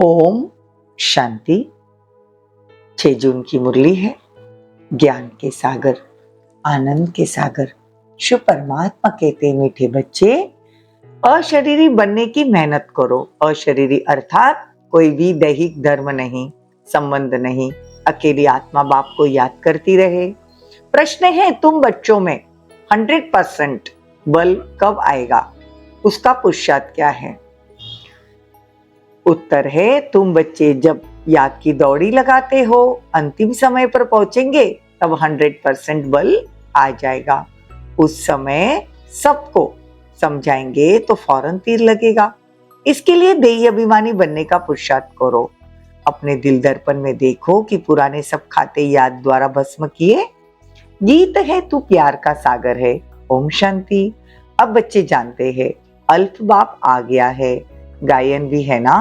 ओम शांति। 6 जून की मुरली है। ज्ञान के सागर, आनंद के सागर शिव परमात्मा कहते हैं, मीठे बच्चे अशरीरी बनने की मेहनत करो। अशरीरी अर्थात कोई भी दैहिक धर्म नहीं, संबंध नहीं, अकेली आत्मा बाप को याद करती रहे। प्रश्न है तुम बच्चों में 100% बल कब आएगा, उसका पुरुषार्थ क्या है? उत्तर है तुम बच्चे जब याद की दौड़ी लगाते हो, अंतिम समय पर पहुंचेंगे तब 100% बल आ जाएगा। उस समय सबको समझाएंगे तो फौरन तीर लगेगा। इसके लिए देही अभिमानी बनने का पुरुषार्थ करो। अपने दिल दर्पण में देखो कि पुराने सब खाते याद द्वारा भस्म किए। गीत है तू प्यार का सागर है। ओम शांति। अब बच्चे जानते हैं अल्प बाप आ गया है। गायन भी है ना,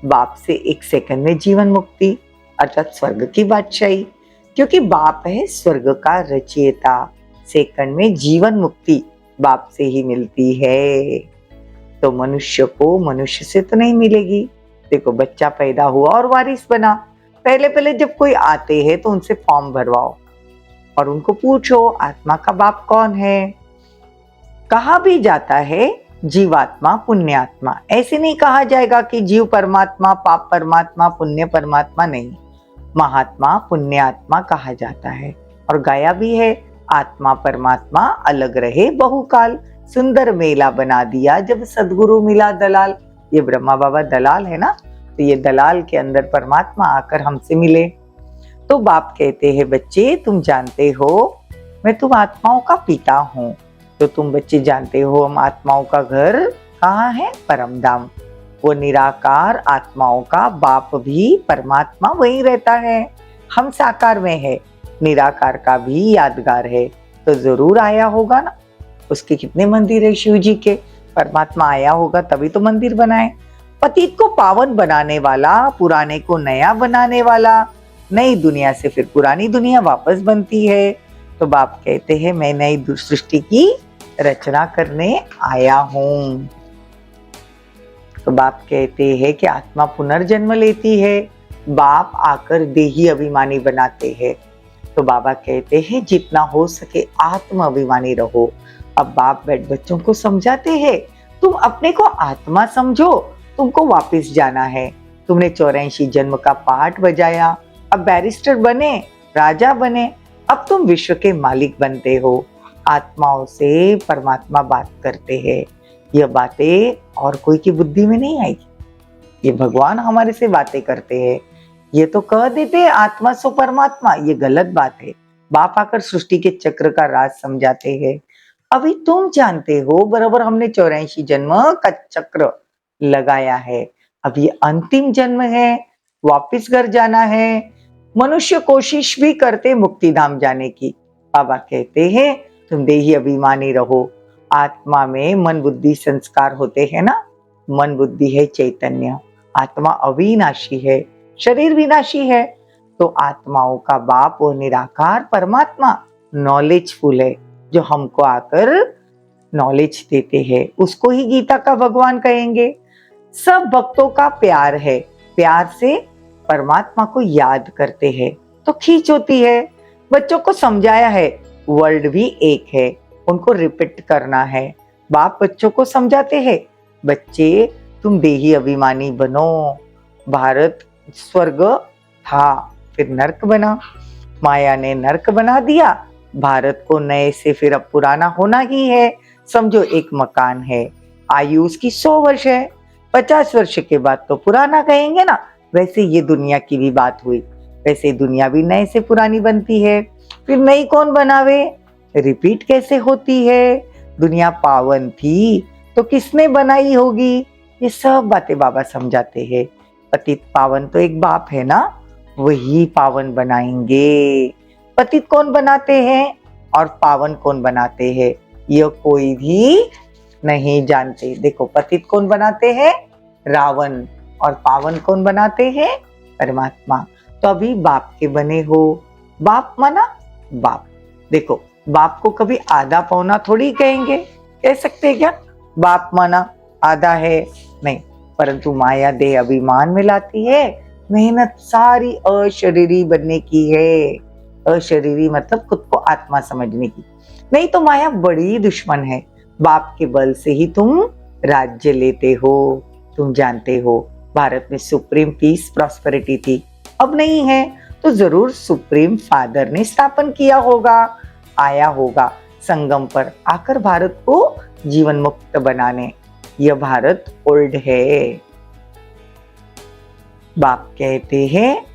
बाप से 1 सेकंड में जीवन मुक्ति अर्थात स्वर्ग की बादशाही, क्योंकि बाप है स्वर्ग का रचयिता। सेकंड में जीवन मुक्ति बाप से ही मिलती है, तो मनुष्य को मनुष्य से तो नहीं मिलेगी। देखो बच्चा पैदा हुआ और वारिस बना। पहले जब कोई आते हैं तो उनसे फॉर्म भरवाओ और उनको पूछो आत्मा का बाप कौन है। कहा भी जाता है जीवात्मा पुण्यात्मा, ऐसे नहीं कहा जाएगा कि जीव परमात्मा, पाप परमात्मा, पुण्य परमात्मा, नहीं, महात्मा पुण्यात्मा कहा जाता है। और गाया भी है आत्मा परमात्मा अलग रहे बहुकाल, सुंदर मेला बना दिया जब सदगुरु मिला दलाल। ये ब्रह्मा बाबा दलाल है ना, तो ये दलाल के अंदर परमात्मा आकर हमसे मिले। तो बाप कहते हैं बच्चे तुम जानते हो मैं तुम आत्माओं का पिता हूँ। तो तुम बच्चे जानते हो हम आत्माओं का घर कहाँ है? परम धाम। वो निराकार आत्माओं का बाप भी परमात्मा वहीं रहता है। हम साकार में है, निराकार का भी यादगार है, तो जरूर आया होगा ना। उसके कितने मंदिर है शिव जी के, परमात्मा आया होगा तभी तो मंदिर बनाए। पतित को पावन बनाने वाला, पुराने को नया बनाने वाला, नई दुनिया से फिर पुरानी दुनिया वापस बनती है। तो बाप कहते हैं मैं नई सृष्टि की रचना करने आया हूं। तो बाप कहते हैं कि आत्मा पुनर्जन्म लेती है, बाप आकर देही अभिमानी बनाते हैं। तो बाबा कहते हैं जितना हो सके आत्म अभिमानी रहो। अब बाप बैठ बच्चों को समझाते हैं तुम अपने को आत्मा समझो, तुमको वापस जाना है। तुमने 84 जन्म का पाठ बजाया, अब बैरिस्टर बने, राजा बने, अब तुम विश्व के मालिक बनते हो। आत्माओं से परमात्मा बात करते हैं। यह बातें और कोई की बुद्धि में नहीं आएगी, ये भगवान हमारे से बातें करते हैं। ये तो कह देते आत्मा सो परमात्मा, ये गलत बात है। बाप आकर सृष्टि के चक्र का राज समझाते हैं। अभी तुम जानते हो बराबर हमने 84 जन्म का चक्र लगाया है। अब ये अंतिम जन्म है, वापिस घर जाना है। मनुष्य कोशिश भी करते मुक्ति धाम जाने की। बाबा कहते हैं तुम देही अभिमानी रहो। आत्मा में मन बुद्धि संस्कार होते हैं ना, मन बुद्धि है चैतन्य, आत्मा अविनाशी है, शरीर विनाशी है। तो आत्माओं का बाप वो निराकार परमात्मा नॉलेजफुल है, जो हमको आकर नॉलेज देते हैं, उसको ही गीता का भगवान कहेंगे। सब भक्तों का प्यार है, प्यार से परमात्मा को याद करते हैं तो खींच होती है। बच्चों को समझाया है वर्ड भी एक है, उनको रिपीट करना है। बाप बच्चों को समझाते हैं बच्चे तुम देही अभिमानी बनो। भारत स्वर्ग था फिर नर्क बना, माया ने नर्क बना दिया। भारत को नए से फिर अब पुराना होना ही है। समझो एक मकान है, आयु उसकी 100 वर्ष है, 50 वर्ष के बाद तो पुराना कहेंगे ना। वैसे ये दुनिया की भी बात हुई, वैसे दुनिया भी नए से पुरानी बनती है। फिर नई कौन बनावे, रिपीट कैसे होती है? दुनिया पावन थी तो किसने बनाई होगी? ये सब बातें बाबा समझाते हैं। पतित पावन तो एक बाप है ना, वही पावन बनाएंगे। पतित कौन बनाते हैं और पावन कौन बनाते हैं, यह कोई भी नहीं जानते। देखो पतित कौन बनाते हैं? रावण। और पावन कौन बनाते हैं? परमात्मा। तो अभी बाप के बने हो। बाप माना बाप। देखो बाप को कभी आधा पौना थोड़ी कहेंगे, कह सकते हैं क्या? बाप माना आधा है, नहीं। परंतु माया देह अभिमान में लाती है। मेहनत सारी अशरीरी बनने की है। अशरीरी मतलब खुद को आत्मा समझने की। नहीं तो माया बड़ी दुश्मन है। बाप के बल से ही तुम राज्य लेते हो। तुम जानते हो भारत में सुप्रीम पीस प्रॉस्पेरिटी थी, अब नहीं है, तो जरूर सुप्रीम फादर ने स्थापन किया होगा, आया होगा संगम पर आकर भारत को जीवन मुक्त बनाने। यह भारत ओल्ड है। बाप कहते हैं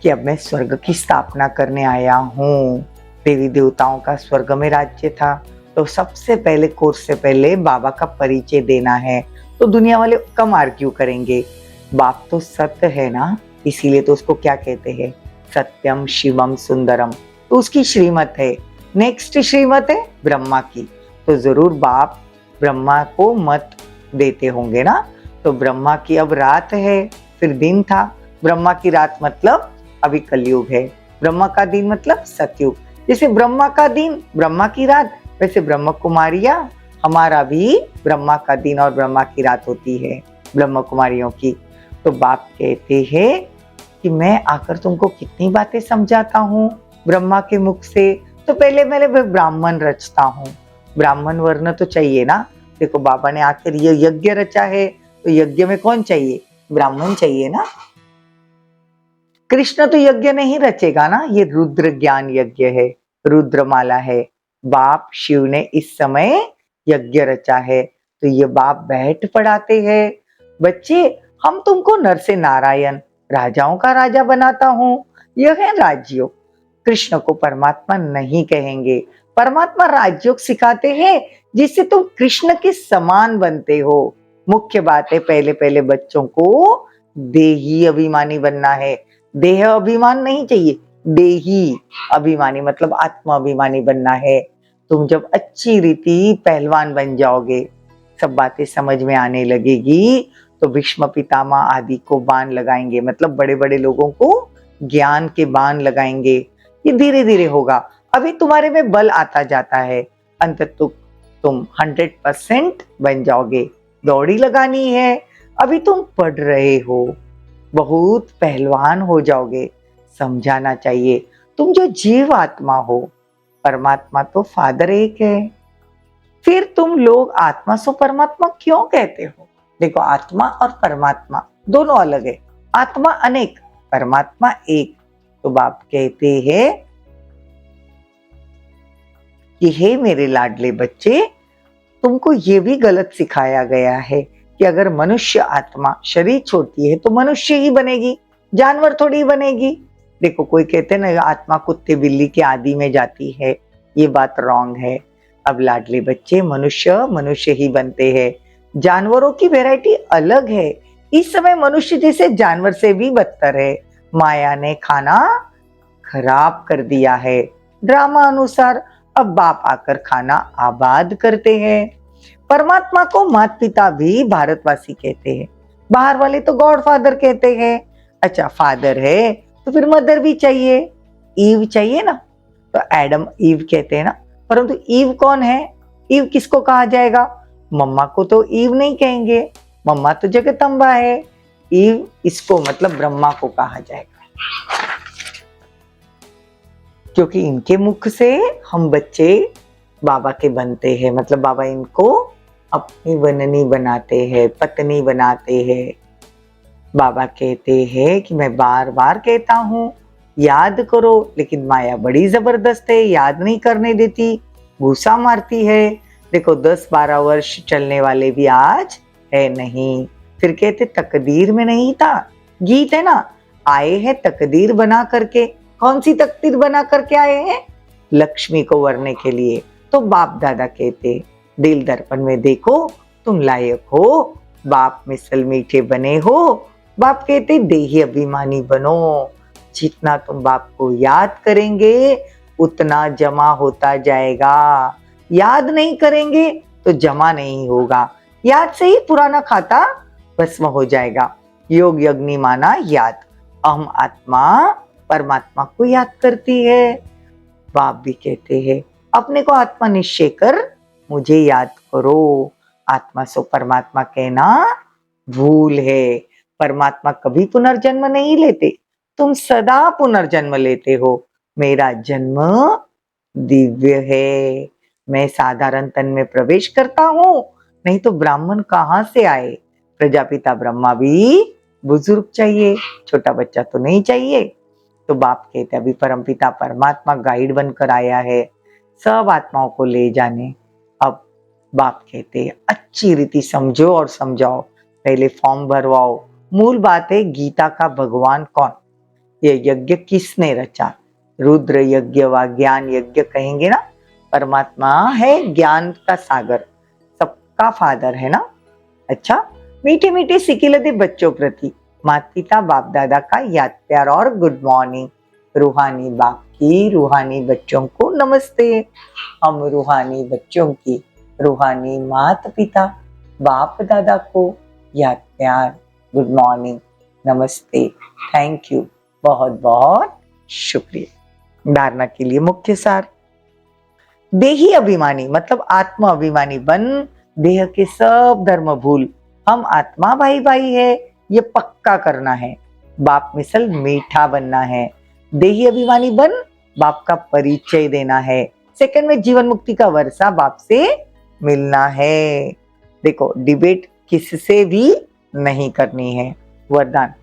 कि अब मैं स्वर्ग की स्थापना करने आया हूँ। देवी देवताओं का स्वर्ग में राज्य था, तो सबसे पहले कोर्स से पहले बाबा का परिचय देना है। तो दुनिया वाले कम आर्ग्यू करेंगे। बाप तो सत्य है ना, इसीलिए तो उसको क्या कहते हैं, सत्यम शिवम सुंदरम। तो उसकी श्रीमत है। नेक्स्ट श्रीमत है ब्रह्मा की, तो जरूर बाप ब्रह्मा को मत देते होंगे ना। तो ब्रह्मा की अब रात है, फिर दिन था। ब्रह्मा की रात मतलब अभी कलयुग है, ब्रह्मा का दिन मतलब सतयुग। जैसे ब्रह्मा का दिन ब्रह्मा की रात, वैसे ब्रह्म कुमारियां हमारा भी ब्रह्मा का दिन और ब्रह्मा की रात होती है, ब्रह्म कुमारियों की। तो बाप कहते हैं कि मैं आकर तुमको कितनी बातें समझाता हूँ ब्रह्मा के मुख से। तो पहले मैं ब्राह्मण रचता हूँ। ब्राह्मण वर्ण तो चाहिए ना। देखो बाबा ने आखिर ये यज्ञ रचा है, तो यज्ञ में कौन चाहिए, ब्राह्मण चाहिए ना। कृष्ण तो यज्ञ नहीं रचेगा ना, ये रुद्र ज्ञान यज्ञ है, रुद्रमाला है। बाप शिव ने इस समय यज्ञ रचा है, तो ये बाप बैठ पढ़ाते हैं, बच्चे हम तुमको नर से नारायण, राजाओं का राजा बनाता हूँ। यह है राजयोग। कृष्ण को परमात्मा नहीं कहेंगे, परमात्मा राजयोग सिखाते हैं जिससे तुम कृष्ण के समान बनते हो। मुख्य बात है पहले पहले बच्चों को देही अभिमानी बनना है। देह अभिमान नहीं चाहिए, देही अभिमानी मतलब आत्मा अभिमानी बनना है। तुम जब अच्छी रीति पहलवान बन जाओगे, सब बातें समझ में आने लगेगी, तो भीष्म पितामह आदि को बाण लगाएंगे, मतलब बड़े बड़े लोगों को ज्ञान के बाण लगाएंगे। ये धीरे धीरे होगा, अभी तुम्हारे में बल आता जाता है, अंत तुम 100% बन जाओगे। दौड़ी लगानी है, अभी तुम पढ़ रहे हो, बहुत पहलवान हो जाओगे। समझाना चाहिए तुम जो जीव आत्मा हो, परमात्मा तो फादर एक है, फिर तुम लोग आत्मा सो परमात्मा क्यों कहते हो। देखो आत्मा और परमात्मा दोनों अलग है, आत्मा अनेक, परमात्मा एक। तो बाप कहते हैं कि हे मेरे लाडले बच्चे, तुमको ये भी गलत सिखाया गया है कि अगर मनुष्य आत्मा शरीर छोड़ती है तो मनुष्य ही बनेगी, जानवर थोड़ी बनेगी। देखो कोई कहते हैं ना आत्मा कुत्ते बिल्ली के आदि में जाती है, ये बात रॉन्ग है। अब लाडले बच्चे मनुष्य मनुष्य ही बनते हैं, जानवरों की वैरायटी अलग है। इस समय मनुष्य जैसे जानवर से भी बदतर है। माया ने खाना खराब कर दिया है, ड्रामा अनुसार अब बाप आकर खाना आबाद करते हैं। परमात्मा को माता पिता भी भारतवासी कहते हैं, बाहर वाले तो गॉड फादर कहते हैं। अच्छा फादर है तो फिर मदर भी चाहिए, ईव चाहिए ना, तो एडम ईव कहते हैं ना। परंतु ईव कौन है, ईव किसको कहा जाएगा, मम्मा को तो ईव नहीं कहेंगे, मम्मा तो जगदम्बा है। ईव इसको मतलब ब्रह्मा को कहा जाएगा, क्योंकि इनके मुख से हम बच्चे बाबा के बनते हैं, मतलब बाबा इनको अपनी बननी बनाते हैं, पत्नी बनाते हैं। बाबा कहते हैं कि मैं बार बार कहता हूँ याद करो, लेकिन माया बड़ी जबरदस्त है, याद नहीं करने देती, घूसा मारती है। देखो 10-12 वर्ष चलने वाले भी आज है नहीं। फिर कहते तकदीर में नहीं था, गीत है ना, आए हैं तकदीर बना करके। कौन सी तकदीर बना करके आए हैं, लक्ष्मी को वरने के लिए। तो बाप दादा कहते दिल दर्पण में देखो तुम लायक हो, बाप मिसल मीठे बने हो। बाप कहते देही अभिमानी बनो, जितना तुम बाप को याद करेंगे उतना जमा होता जाएगा, याद नहीं करेंगे तो जमा नहीं होगा। याद से ही पुराना खाता भस्म हो जाएगा। योग यज्ञ माना याद, अहम आत्मा परमात्मा को याद करती है। बाप भी कहते हैं अपने को आत्मा निश्चय कर मुझे याद करो। आत्मा सो परमात्मा कहना भूल है। परमात्मा कभी पुनर्जन्म नहीं लेते, तुम सदा पुनर्जन्म लेते हो। मेरा जन्म दिव्य है। मैं साधारण तन में प्रवेश करता हूँ, नहीं तो ब्राह्मण कहाँ से आए। प्रजापिता ब्रह्मा भी बुजुर्ग चाहिए, छोटा बच्चा तो नहीं चाहिए। तो बाप कहते अभी परमपिता परमात्मा गाइड बनकर आया है सब आत्माओं को ले जाने। अब बाप कहते अच्छी रीति समझो और समझाओ, पहले फॉर्म भरवाओ। मूल बात है गीता का भगवान कौन, ये यज्ञ किसने रचा। रुद्र यज्ञ व ज्ञान यज्ञ कहेंगे ना, परमात्मा है ज्ञान का सागर, सबका फादर है ना। अच्छा, मीठे मीठे सिकिलते बच्चों प्रति माता पिता बाप दादा का याद प्यार और गुड मॉर्निंग। रूहानी बाप की रूहानी बच्चों को नमस्ते। हम रूहानी बच्चों की रूहानी माता पिता बाप दादा को याद प्यार गुड मॉर्निंग नमस्ते थैंक यू, बहुत बहुत शुक्रिया। धारणा के लिए मुख्य सार, देही अभिमानी मतलब आत्मा अभिमानी बन देह के सब धर्म भूल, हम आत्मा भाई भाई है ये पक्का करना है। बाप मिसल मीठा बनना है। देही अभिमानी बन बाप का परिचय देना है। सेकंड में जीवन मुक्ति का वर्षा बाप से मिलना है। देखो डिबेट किससे भी नहीं करनी है। वरदान,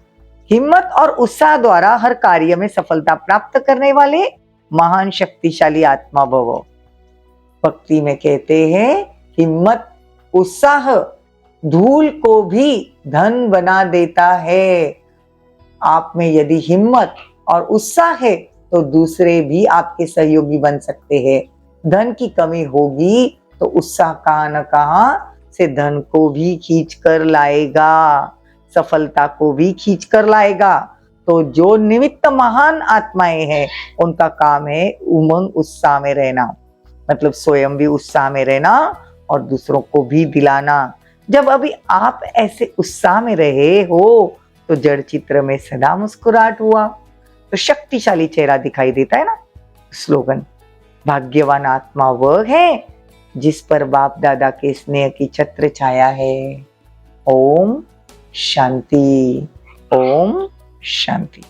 हिम्मत और उत्साह द्वारा हर कार्य में सफलता प्राप्त करने वाले महान शक्तिशाली आत्मा भव। भक्ति में कहते हैं हिम्मत उत्साह धूल को भी धन बना देता है। आप में यदि हिम्मत और उत्साह है तो दूसरे भी आपके सहयोगी बन सकते हैं। धन की कमी होगी तो उत्साह कहां न कहां से धन को भी खींच कर लाएगा, सफलता को भी खींच कर लाएगा। तो जो निमित्त महान आत्माएं हैं उनका काम है उमंग उत्साह में रहना, मतलब स्वयं भी उत्साह में रहना और दूसरों को भी दिलाना। जब अभी आप ऐसे उत्साह में रहे हो तो जड़ चित्र में सदा मुस्कुराहट हुआ, तो शक्तिशाली चेहरा दिखाई देता है ना। स्लोगन, भाग्यवान आत्मा वह है जिस पर बाप दादा के स्नेह की छत्र छाया है। ओम शांति, ओम शांति।